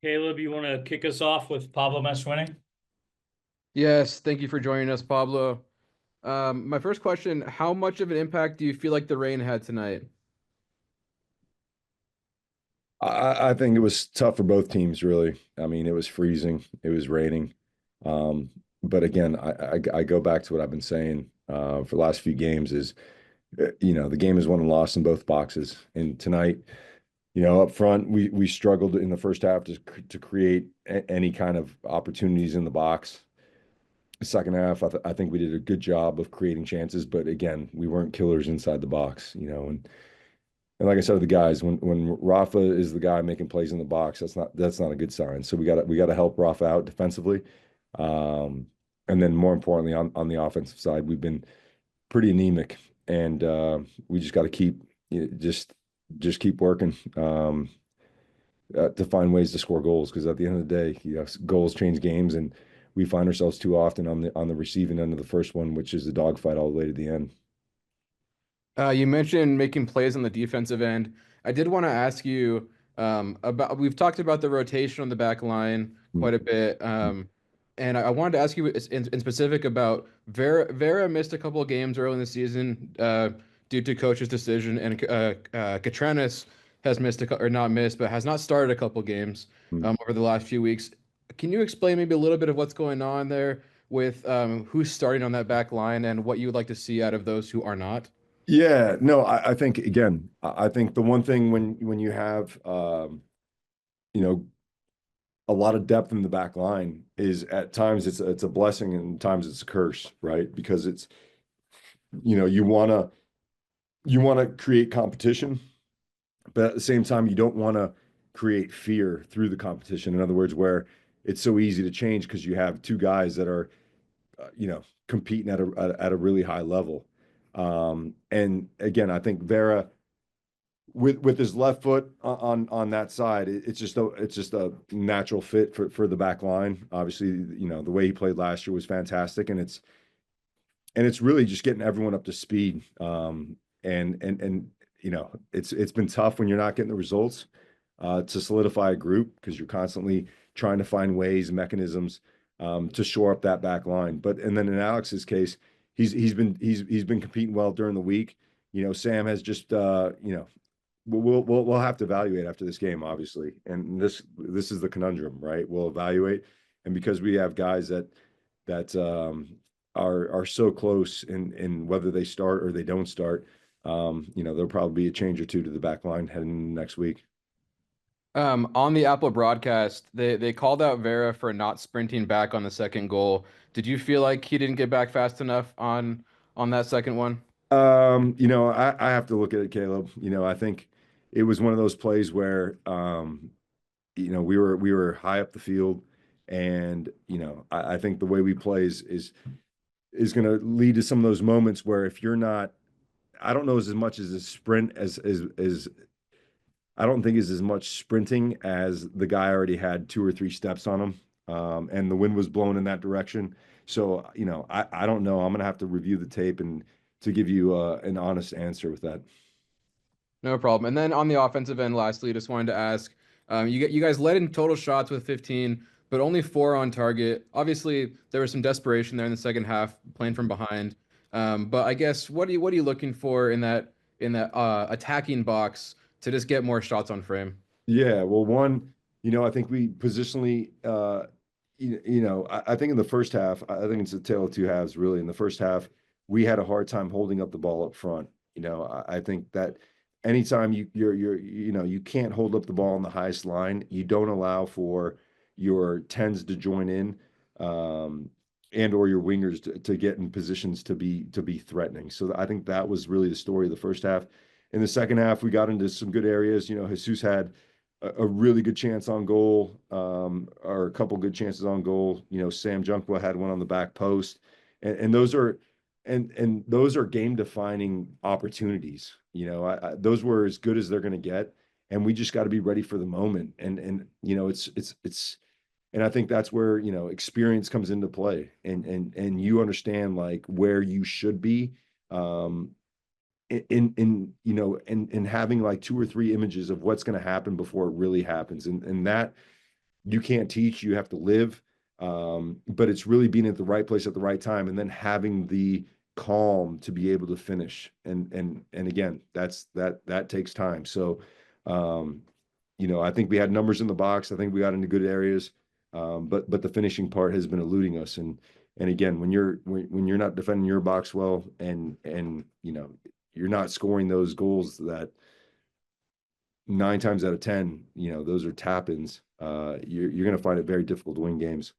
Caleb, you want to kick us off with Pablo Mastroeni? Yes, thank you for joining us, Pablo. My first question, how much of an impact do you feel like the rain had tonight? I think it was tough for both teams, really. I mean, it was freezing, it was raining. Um, but again, I go back to what I've been saying for the last few games is, the game is won and lost in both boxes. And tonight, up front, we struggled in the first half to create any kind of opportunities in the box. The second half, I think we did a good job of creating chances, but again, we weren't killers inside the box, and like I said to the guys, when Rafa is the guy making plays in the box, that's not a good sign. So we got to help Rafa out defensively, um, and then more importantly on the offensive side, we've been pretty anemic, and we just got to keep just keep working to find ways to score goals because at the end of the day, goals change games, and we find ourselves too often on the receiving end of the first one, which is a dogfight all the way to the end. You mentioned making plays on the defensive end. I did want to ask you about, we've talked about the rotation on the back line quite a bit. And I wanted to ask you in specific about Vera missed a couple of games early in the season due to coach's decision, and Katranis has or not missed, but has not started a couple games over the last few weeks. Can you explain maybe a little bit of what's going on there with who's starting on that back line and what you would like to see out of those who are not? Yeah, no, I think again, I think the one thing when you have you know a lot of depth in the back line is at times it's a blessing and at times it's a curse, right? Because it's you wanna create competition, but at the same time you don't want to create fear through the competition. In other words, where it's so easy to change because you have two guys that are competing at a really high level. And again, I think Vera with his left foot on that side, it's just a natural fit for the back line. Obviously, the way he played last year was fantastic, and it's really just getting everyone up to speed. And it's been tough when you're not getting the results to solidify a group because you're constantly trying to find ways, mechanisms to shore up that back line. And then in Alex's case, he's been competing well during the week. Sam has just we'll have to evaluate after this game, obviously. And this is the conundrum, right? We'll evaluate, and because we have guys that are so close in whether they start or they don't start, there'll probably be a change or two to the back line heading next week. On the Apple broadcast, they called out Vera for not sprinting back on the second goal. Did you feel like he didn't get back fast enough on that second one? I have to look at it, Caleb. I think it was one of those plays where we were high up the field, and I think the way we play is going to lead to some of those moments where if you're not, I don't know as much as a sprint as I don't think is as much sprinting as the guy already had two or three steps on him, and the wind was blowing in that direction. So I don't know. I'm going to have to review the tape and to give you an honest answer with that. No problem. And then on the offensive end, lastly, just wanted to ask, you guys led in total shots with 15, but only four on target. Obviously, there was some desperation there in the second half, playing from behind. But I guess what are you looking for in that attacking box to just get more shots on frame? Yeah, well, one, I think we positionally, I think in the first half, I think it's a tale of two halves, really. In the first half, we had a hard time holding up the ball up front. I think that anytime you can't hold up the ball on the highest line, you don't allow for your tens to join in, and or your wingers to get in positions to be threatening. So I think that was really the story of the first half. In the second half, we got into some good areas. Jesus had a really good chance on goal, or a couple good chances on goal. Sam Junkwa had one on the back post, and those are game defining opportunities. Those were as good as they're going to get, and we just got to be ready for the moment. It's and I think that's where experience comes into play, and you understand like where you should be. In having like two or three images of what's going to happen before it really happens, and that you can't teach, you have to live. But it's really being at the right place at the right time, and then having the calm to be able to finish. And again, that takes time. So, I think we had numbers in the box. I think we got into good areas. But the finishing part has been eluding us. And again, when you're not defending your box well, and you're not scoring those goals that 9 times out of 10, those are tap-ins, you're going to find it very difficult to win games.